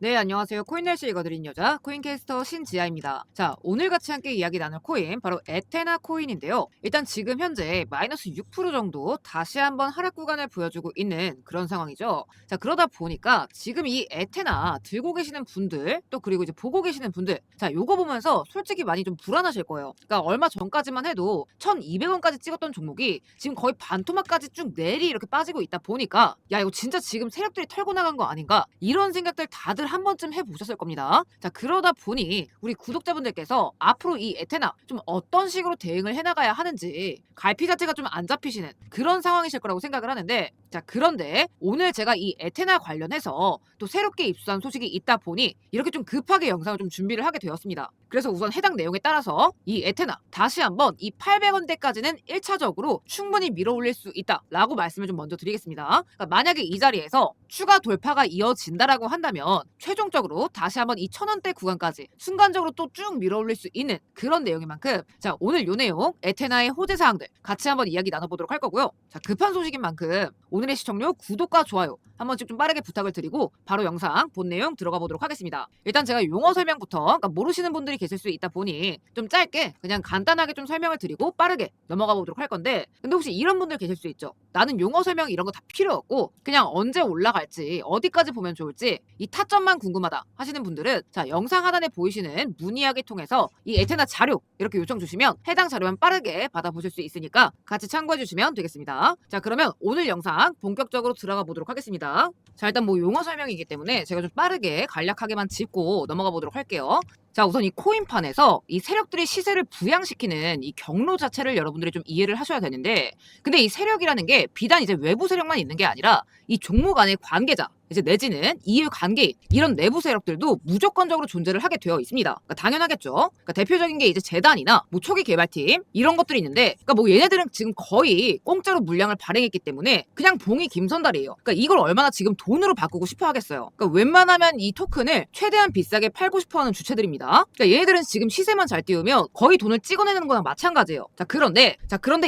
네, 안녕하세요. 코인날씨 읽어드린 여자, 코인캐스터 신지아입니다. 자, 오늘 같이 함께 이야기 나눌 코인, 바로 에테나 코인인데요. 일단 지금 현재 마이너스 6% 정도 다시 한번 하락 구간을 보여주고 있는 그런 상황이죠. 자, 그러다 보니까 지금 이 에테나 들고 계시는 분들, 또 그리고 이제 보고 계시는 분들, 자, 요거 보면서 솔직히 많이 좀 불안하실 거예요. 그러니까 얼마 전까지만 해도 1,200원까지 찍었던 종목이 지금 거의 반토막까지 쭉 내리 이렇게 빠지고 있다 보니까 야, 이거 진짜 지금 세력들이 털고 나간 거 아닌가? 이런 생각들 다들 한 번쯤 해보셨을 겁니다. 자, 그러다 보니 우리 구독자분들께서 앞으로 이 에테나 좀 어떤 식으로 대응을 해나가야 하는지 갈피 자체가 좀 안 잡히시는 그런 상황이실 거라고 생각을 하는데, 자, 그런데 오늘 제가 이 에테나 관련해서 또 새롭게 입수한 소식이 있다 보니 이렇게 좀 급하게 영상을 좀 준비를 하게 되었습니다. 그래서 우선 해당 내용에 따라서 이 에테나 다시 한번 이 800원대까지는 1차적으로 충분히 밀어 올릴 수 있다라고 말씀을 좀 먼저 드리겠습니다. 그러니까 만약에 이 자리에서 추가 돌파가 이어진다라고 한다면 최종적으로 다시 한번 이 1,000원대 구간까지 순간적으로 또 쭉 밀어 올릴 수 있는 그런 내용인 만큼, 자, 오늘 요 내용 에테나의 호재 사항들 같이 한번 이야기 나눠보도록 할 거고요. 자, 급한 소식인 만큼 오늘의 시청료, 구독과 좋아요 한 번씩 좀 빠르게 부탁을 드리고 바로 영상 본 내용 들어가 보도록 하겠습니다. 일단 제가 용어 설명부터, 그러니까 모르시는 분들이 계실 수 있다 보니 좀 짧게 그냥 간단하게 좀 설명을 드리고 빠르게 넘어가 보도록 할 건데, 근데 혹시 이런 분들 계실 수 있죠. 나는 용어 설명 이런 거 다 필요 없고 그냥 언제 올라갈지 어디까지 보면 좋을지 이 타점만 궁금하다 하시는 분들은, 자, 영상 하단에 보이시는 문의하기 통해서 이 에테나 자료 이렇게 요청 주시면 해당 자료만 빠르게 받아보실 수 있으니까 같이 참고해 주시면 되겠습니다. 자, 그러면 오늘 영상 본격적으로 들어가 보도록 하겠습니다. 자, 일단 뭐 용어 설명이기 때문에 제가 좀 빠르게 간략하게만 짚고 넘어가 보도록 할게요. 자, 우선 이 코인판에서 이 세력들이 시세를 부양시키는 이 경로 자체를 여러분들이 좀 이해를 하셔야 되는데, 근데 이 세력이라는 게 비단 이제 외부 세력만 있는 게 아니라 이 종목 안에 관계자, 이제 내지는 이해 관계인 이런 내부 세력들도 무조건적으로 존재를 하게 되어 있습니다. 그러니까 당연하겠죠. 그러니까 대표적인 게 이제 재단이나 뭐 초기 개발팀 이런 것들이 있는데, 그러니까 뭐 얘네들은 지금 거의 공짜로 물량을 발행했기 때문에 그냥 봉이 김선달이에요. 그러니까 이걸 얼마나 지금 돈으로 바꾸고 싶어 하겠어요. 그러니까 웬만하면 이 토큰을 최대한 비싸게 팔고 싶어 하는 주체들입니다. 그러니까 얘네들은 지금 시세만 잘 띄우면 거의 돈을 찍어내는 거랑 마찬가지예요. 자, 그런데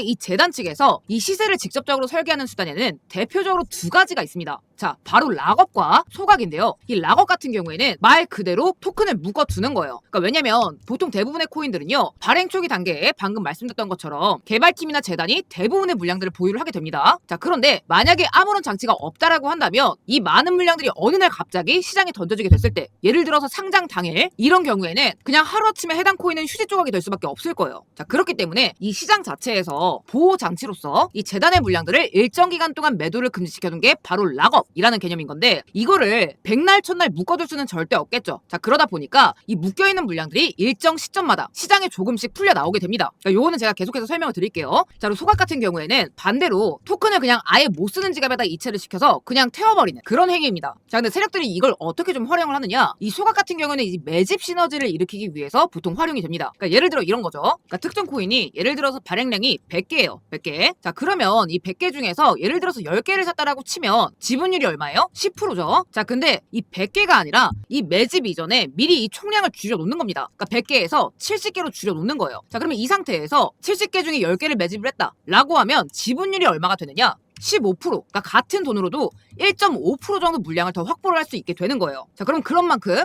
이 재단 측에서 이 시세를 직접적으로 설계하는 수단에는 대표적으로 두 가지가 있습니다. 자, 바로 락업과 소각인데요. 이 락업 같은 경우에는 말 그대로 토큰을 묶어두는 거예요. 그러니까 왜냐면 보통 대부분의 코인들은요, 발행 초기 단계에 방금 말씀드렸던 것처럼 개발팀이나 재단이 대부분의 물량들을 보유를 하게 됩니다. 자, 그런데 만약에 아무런 장치가 없다라고 한다면 이 많은 물량들이 어느 날 갑자기 시장에 던져지게 됐을 때, 예를 들어서 상장 당일 이런 경우에는 그냥 하루아침에 해당 코인은 휴지 조각이 될 수밖에 없을 거예요. 자, 그렇기 때문에 이 시장 자체에서 보호 장치로서 이 재단의 물량들을 일정 기간 동안 매도를 금지시켜둔 게 바로 락업이라는 개념인 건데, 이거를 백날 첫날 묶어둘 수는 절대 없겠죠. 자, 그러다 보니까 이 묶여있는 물량들이 일정 시점마다 시장에 조금씩 풀려 나오게 됩니다. 그러니까 요거는 제가 계속해서 설명을 드릴게요. 자, 그리고 소각 같은 경우에는 반대로 토큰을 그냥 아예 못 쓰는 지갑에다 이체를 시켜서 그냥 태워버리는 그런 행위입니다. 자, 근데 세력들이 이걸 어떻게 좀 활용을 하느냐, 이 소각 같은 경우에는 이 매집 시너지를 일으키기 위해서 보통 활용이 됩니다. 그러니까 예를 들어 이런 거죠. 그러니까 특정 코인이 예를 들어서 발행량이 100개예요. 100개. 자, 그러면 이 100개 중에서 예를 들어서 10개를 샀다라고 치면 지분율이 얼마예요? 10%죠. 자, 근데 이 100개가 아니라 이 매집 이전에 미리 이 총량을 줄여놓는 겁니다. 그러니까 100개에서 70개로 줄여놓는 거예요. 자, 그러면 이 상태에서 70개 중에 10개를 매집을 했다라고 하면 지분율이 얼마가 되느냐? 15%, 그러니까 같은 돈으로도 1.5% 정도 물량을 더 확보를 할 수 있게 되는 거예요. 자, 그럼 그런 만큼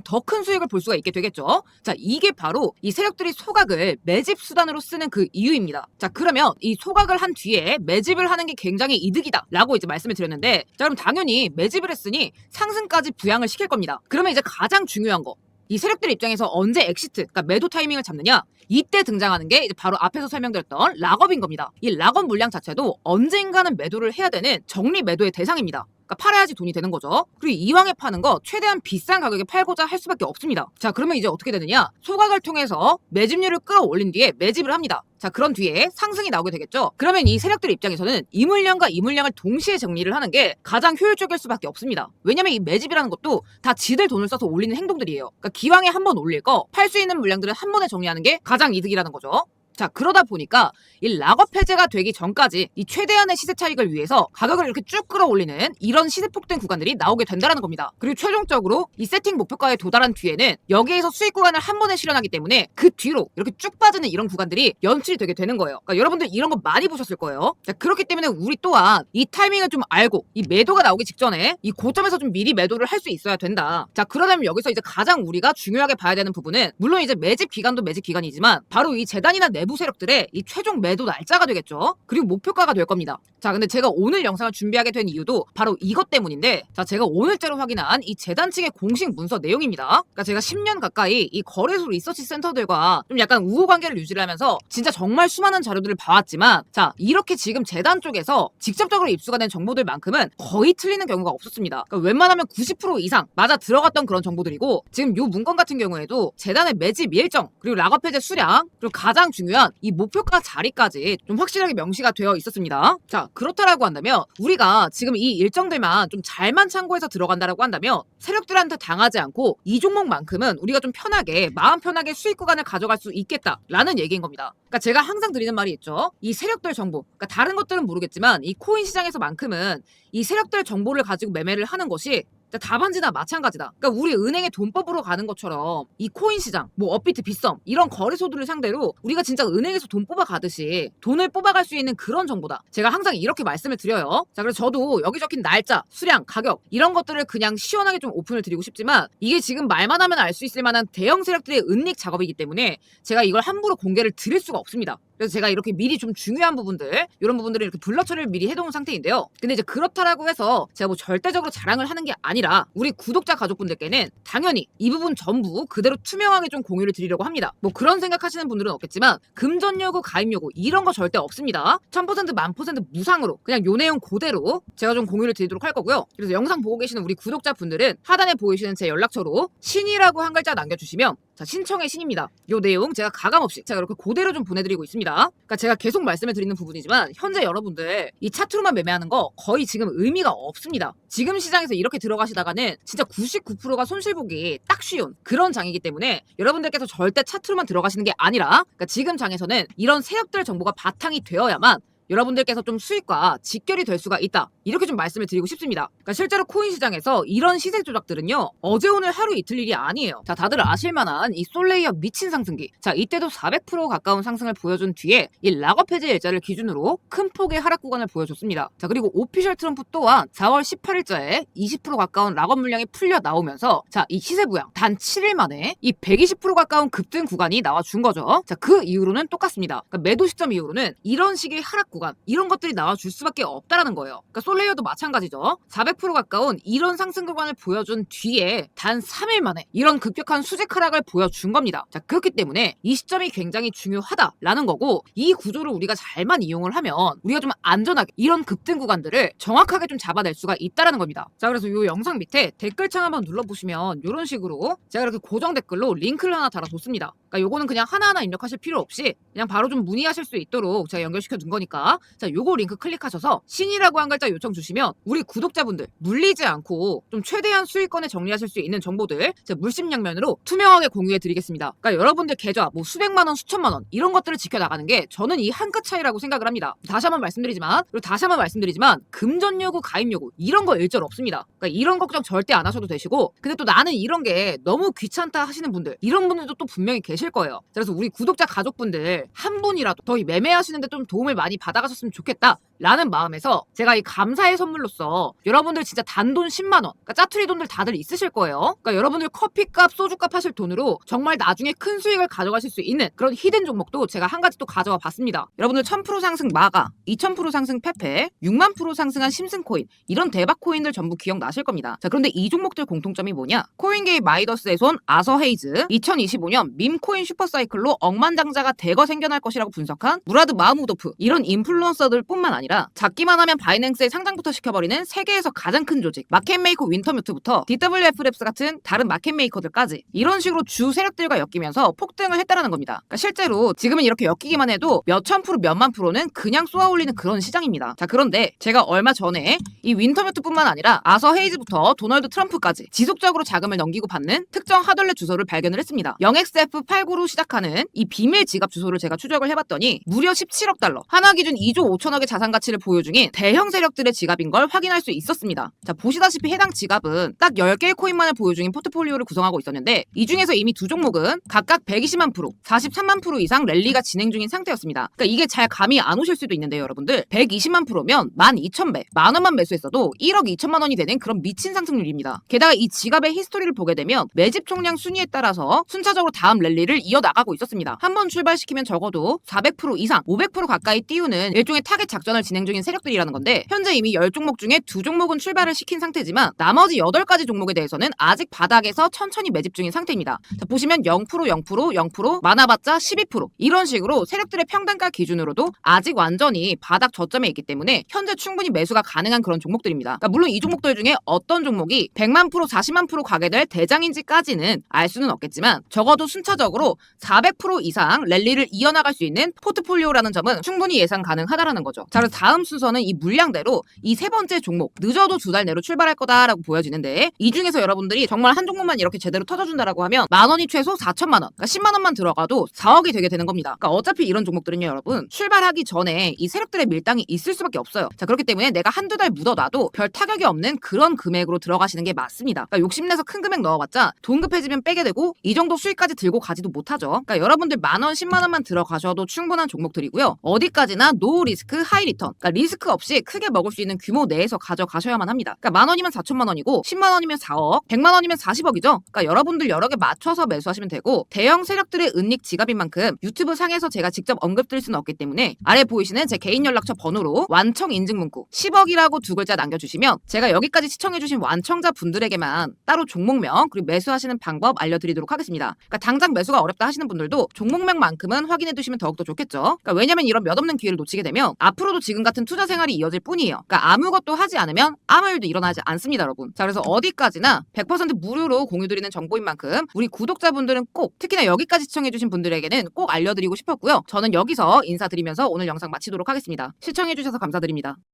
더 큰 수익을 볼 수가 있게 되겠죠. 자, 이게 바로 이 세력들이 소각을 매집 수단으로 쓰는 그 이유입니다. 자, 그러면 이 소각을 한 뒤에 매집을 하는 게 굉장히 이득이다 라고 이제 말씀을 드렸는데, 자, 그럼 당연히 매집을 했으니 상승까지 부양을 시킬 겁니다. 그러면 이제 가장 중요한 거, 이 세력들 입장에서 언제 엑시트, 그러니까 매도 타이밍을 잡느냐, 이때 등장하는 게 이제 바로 앞에서 설명드렸던 락업인 겁니다. 이 락업 물량 자체도 언젠가는 매도를 해야 되는 정리 매도의 대상입니다. 그러니까 팔아야지 돈이 되는 거죠. 그리고 이왕에 파는 거 최대한 비싼 가격에 팔고자 할 수밖에 없습니다. 자, 그러면 이제 어떻게 되느냐, 소각을 통해서 매집률을 끌어올린 뒤에 매집을 합니다. 자, 그런 뒤에 상승이 나오게 되겠죠. 그러면 이 세력들 입장에서는 이 물량과 이 물량을 동시에 정리를 하는 게 가장 효율적일 수밖에 없습니다. 왜냐면 이 매집이라는 것도 다 지들 돈을 써서 올리는 행동들이에요. 그러니까 기왕에 한 번 올릴 거 팔 수 있는 물량들은 한 번에 정리하는 게 가장 이득이라는 거죠. 자, 그러다 보니까 이 락업 해제가 되기 전까지 이 최대한의 시세 차익을 위해서 가격을 이렇게 쭉 끌어올리는 이런 시세 폭등 구간들이 나오게 된다는 겁니다. 그리고 최종적으로 이 세팅 목표가에 도달한 뒤에는 여기에서 수익 구간을 한 번에 실현하기 때문에 그 뒤로 이렇게 쭉 빠지는 이런 구간들이 연출이 되게 되는 거예요. 그러니까 여러분들 이런 거 많이 보셨을 거예요. 자, 그렇기 때문에 우리 또한 이 타이밍을 좀 알고 이 매도가 나오기 직전에 이 고점에서 좀 미리 매도를 할 수 있어야 된다. 자, 그러려면 여기서 이제 가장 우리가 중요하게 봐야 되는 부분은 물론 이제 매집 기간도 매집 기간이지만 바로 이 재단이나 내부 세력들의 이 최종 매도 날짜가 되겠죠. 그리고 목표가가 될 겁니다. 자, 근데 제가 오늘 영상을 준비하게 된 이유도 바로 이것 때문인데, 자, 제가 오늘자로 확인한 이 재단 측의 공식 문서 내용입니다. 그러니까 제가 10년 가까이 이 거래소 리서치 센터들과 좀 약간 우호 관계를 유지를 하면서 진짜 정말 수많은 자료들을 봐왔지만, 자, 이렇게 지금 재단 쪽에서 직접적으로 입수가 된 정보들만큼은 거의 틀리는 경우가 없었습니다. 그러니까 웬만하면 90% 이상 맞아 들어갔던 그런 정보들이고, 지금 요 문건 같은 경우에도 재단의 매집 일정, 그리고 락업 해제 수량, 그리고 가장 중요한 이 목표가 자리까지 좀 확실하게 명시가 되어 있었습니다. 자, 그렇다라고 한다면 우리가 지금 이 일정들만 좀 잘만 참고해서 들어간다라고 한다면 세력들한테 당하지 않고 이 종목만큼은 우리가 좀 편하게 마음 편하게 수익 구간을 가져갈 수 있겠다라는 얘기인 겁니다. 그러니까 제가 항상 드리는 말이 있죠. 이 세력들 정보, 그러니까 다른 것들은 모르겠지만 이 코인 시장에서만큼은 이 세력들 정보를 가지고 매매를 하는 것이 답안지나 마찬가지다. 그러니까 우리 은행의 돈법으로 가는 것처럼 이 코인 시장, 뭐 업비트, 빗썸 이런 거래소들을 상대로 우리가 진짜 은행에서 돈 뽑아 가듯이 돈을 뽑아갈 수 있는 그런 정보다. 제가 항상 이렇게 말씀을 드려요. 자, 그래서 저도 여기 적힌 날짜, 수량, 가격 이런 것들을 그냥 시원하게 좀 오픈을 드리고 싶지만 이게 지금 말만 하면 알 수 있을 만한 대형 세력들의 은닉 작업이기 때문에 제가 이걸 함부로 공개를 드릴 수가 없습니다. 그래서 제가 이렇게 미리 좀 중요한 부분들, 이런 부분들을 이렇게 블러 처리를 미리 해놓은 상태인데요. 근데 이제 그렇다라고 해서 제가 뭐 절대적으로 자랑을 하는 게 아니라 우리 구독자 가족분들께는 당연히 이 부분 전부 그대로 투명하게 좀 공유를 드리려고 합니다. 뭐 그런 생각하시는 분들은 없겠지만 금전 요구, 가입 요구 이런 거 절대 없습니다. 1000% 1000% 무상으로 그냥 요 내용 그대로 제가 좀 공유를 드리도록 할 거고요. 그래서 영상 보고 계시는 우리 구독자분들은 하단에 보이시는 제 연락처로 신이라고 한 글자 남겨주시면 자, 신청의 신입니다. 요 내용 제가 가감없이 제가 이렇게 그대로 좀 보내드리고 있습니다. 그러니까 제가 계속 말씀을 드리는 부분이지만 현재 여러분들 이 차트로만 매매하는 거 거의 지금 의미가 없습니다. 지금 시장에서 이렇게 들어가시다가는 진짜 99%가 손실보기 딱 쉬운 그런 장이기 때문에 여러분들께서 절대 차트로만 들어가시는 게 아니라 그러니까 지금 장에서는 이런 세력들 정보가 바탕이 되어야만 여러분들께서 좀 수익과 직결이 될 수가 있다. 이렇게 좀 말씀을 드리고 싶습니다. 그러니까 실제로 코인 시장에서 이런 시세 조작들은요. 어제 오늘 하루 이틀 일이 아니에요. 자, 다들 아실만한 이 솔레이어 미친 상승기. 자, 이때도 400% 가까운 상승을 보여준 뒤에 이 락업 해제 일자를 기준으로 큰 폭의 하락 구간을 보여줬습니다. 자, 그리고 오피셜 트럼프 또한 4월 18일자에 20% 가까운 락업 물량이 풀려 나오면서 자, 이 시세 부양 단 7일 만에 이 120% 가까운 급등 구간이 나와준 거죠. 자, 그 이후로는 똑같습니다. 그러니까 매도 시점 이후로는 이런 식의 하락 구간 이런 것들이 나와줄 수밖에 없다라는 거예요. 그러니까 솔레이어도 마찬가지죠. 400% 가까운 이런 상승 구간을 보여준 뒤에 단 3일 만에 이런 급격한 수직 하락을 보여준 겁니다. 자, 그렇기 때문에 이 시점이 굉장히 중요하다라는 거고 이 구조를 우리가 잘만 이용을 하면 우리가 좀 안전하게 이런 급등 구간들을 정확하게 좀 잡아낼 수가 있다라는 겁니다. 자, 그래서 이 영상 밑에 댓글창 한번 눌러보시면 이런 식으로 제가 이렇게 고정 댓글로 링크를 하나 달아뒀습니다. 그러니까 요거는 그냥 하나하나 입력하실 필요 없이 그냥 바로 좀 문의하실 수 있도록 제가 연결시켜 둔 거니까 자, 요거 링크 클릭하셔서 신이라고 한 글자 요청 주시면 우리 구독자분들 물리지 않고 좀 최대한 수익권에 정리하실 수 있는 정보들 제가 물심양면으로 투명하게 공유해 드리겠습니다. 그러니까 여러분들 계좌 뭐 수백만 원, 수천만 원 이런 것들을 지켜나가는 게 저는 이 한 끗 차이라고 생각을 합니다. 다시 한번 말씀드리지만 금전 요구, 가입 요구 이런 거 일절 없습니다. 그러니까 이런 걱정 절대 안 하셔도 되시고 근데 또 나는 이런 게 너무 귀찮다 하시는 분들 이런 분들도 또 분명히 계실 거예요. 그래서 우리 구독자 가족분들 한 분이라도 더 매매하시는데 좀 도움을 많이 받아가셨으면 좋겠다 라는 마음에서 제가 이 감사의 선물로서 여러분들 진짜 단돈 10만 원 그러니까 짜투리 돈들 다들 있으실 거예요. 그러니까 여러분들 커피값 소주값 하실 돈으로 정말 나중에 큰 수익을 가져가실 수 있는 그런 히든 종목도 제가 한 가지 또 가져와 봤습니다. 여러분들 1000% 상승 마가 2000% 상승 페페 6만 프로 상승한 심슨코인 이런 대박 코인들 전부 기억나실 겁니다. 자, 그런데 이 종목들 공통점이 뭐냐? 코인계의 마이더스의 손 아서 헤이즈 2025년 밈코인 슈퍼사이클로 억만장자가 대거 생겨날 것이라고 분석한 무라드 마흐무도프 이런 인플루언서들 뿐만 아니라 아니라 작기만 하면 바이낸스에 상장부터 시켜버리는 세계에서 가장 큰 조직 마켓메이커 윈터뮤트부터 DWF랩스 같은 다른 마켓메이커들까지 이런 식으로 주 세력들과 엮이면서 폭등을 했다라는 겁니다. 그러니까 실제로 지금은 이렇게 엮이기만 해도 몇천 프로 몇만 프로는 그냥 쏘아올리는 그런 시장입니다. 자, 그런데 제가 얼마 전에 이 윈터뮤트뿐만 아니라 아서 헤이즈부터 도널드 트럼프까지 지속적으로 자금을 넘기고 받는 특정 하덜렛 주소를 발견을 했습니다. 0xF89로 시작하는 이 비밀 지갑 주소를 제가 추적을 해봤더니 무려 17억 달러, 하나 기준 2조 5천억의 자산 가치를 보유 중인 대형 세력들의 지갑인 걸 확인할 수 있었습니다. 자, 보시다시피 해당 지갑은 딱 10개의 코인만을 보유 중인 포트폴리오를 구성하고 있었는데 이 중에서 이미 두 종목은 각각 120만 프로, 43만 프로 이상 랠리가 진행 중인 상태였습니다. 그러니까 이게 잘 감이 안 오실 수도 있는데요, 여러분들. 120만 프로면 12,000배, 만 원만 매수했어도 1억 2천만 원이 되는 그런 미친 상승률입니다. 게다가 이 지갑의 히스토리를 보게 되면 매집 총량 순위에 따라서 순차적으로 다음 랠리를 이어나가고 있었습니다. 한번 출발시키면 적어도 400% 이상, 500% 가까이 띄우는 일종의 타겟 작전을 진행 중인 세력들이라는 건데 현재 이미 10종목 중에 2종목은 출발을 시킨 상태지만 나머지 8가지 종목에 대해서는 아직 바닥에서 천천히 매집 중인 상태입니다. 자, 보시면 0%, 0%, 0%, 많아봤자 12% 이런 식으로 세력들의 평단가 기준으로도 아직 완전히 바닥 저점에 있기 때문에 현재 충분히 매수가 가능한 그런 종목들입니다. 그러니까 물론 이 종목들 중에 어떤 종목이 100만 프로, 40만 프로 가게 될 대장인지까지는 알 수는 없겠지만 적어도 순차적으로 400% 이상 랠리를 이어나갈 수 있는 포트폴리오라는 점은 충분히 예상 가능하다라는 거죠. 자, 그래서 다음 순서는 이 물량대로 이 세 번째 종목 늦어도 2달 내로 출발할 거다라고 보여지는데 이 중에서 여러분들이 정말 한 종목만 이렇게 제대로 터져준다라고 하면 만 원이 최소 4천만 원, 그러니까 10만 원만 들어가도 4억이 되게 되는 겁니다. 그러니까 어차피 이런 종목들은요, 여러분 출발하기 전에 이 세력들의 밀당이 있을 수밖에 없어요. 자, 그렇기 때문에 내가 한두 달 묻어놔도 별 타격이 없는 그런 금액으로 들어가시는 게 맞습니다. 그러니까 욕심내서 큰 금액 넣어봤자 돈 급해지면 빼게 되고 이 정도 수익까지 들고 가지도 못하죠. 그러니까 여러분들 만 원, 10만 원만 들어가셔도 충분한 종목들이고요. 어디까지나 노 리스크 하이 리턴, 그러니까 리스크 없이 크게 먹을 수 있는 규모 내에서 가져가셔야만 합니다. 그러니까 만 원이면 4천만 원이고 10만 원이면 4억, 100만 원이면 40억이죠. 그러니까 여러분들 여러 개 맞춰서 매수하시면 되고 대형 세력들의 은닉 지갑인 만큼 유튜브 상에서 제가 직접 언급드릴 수는 없기 때문에 아래 보이시는 제 개인 연락처 번호로 완청 인증 문구 10억이라고 두 글자 남겨주시면 제가 여기까지 시청해주신 완청자 분들에게만 따로 종목명 그리고 매수하시는 방법 알려드리도록 하겠습니다. 그러니까 당장 매수가 어렵다 하시는 분들도 종목명만큼은 확인해두시면 더욱더 좋겠죠. 그러니까 왜냐면 이런 몇 없는 기회를 놓치게 되면 앞으로도 지금 같은 투자 생활이 이어질 뿐이에요. 그러니까 아무것도 하지 않으면 아무 일도 일어나지 않습니다, 여러분. 자, 그래서 어디까지나 100% 무료로 공유드리는 정보인 만큼 우리 구독자분들은 꼭 특히나 여기까지 시청해주신 분들에게는 꼭 알려드리고 싶었고요. 저는 여기서 인사드리면서 오늘 영상 마치도록 하겠습니다. 시청해주셔서 감사드립니다.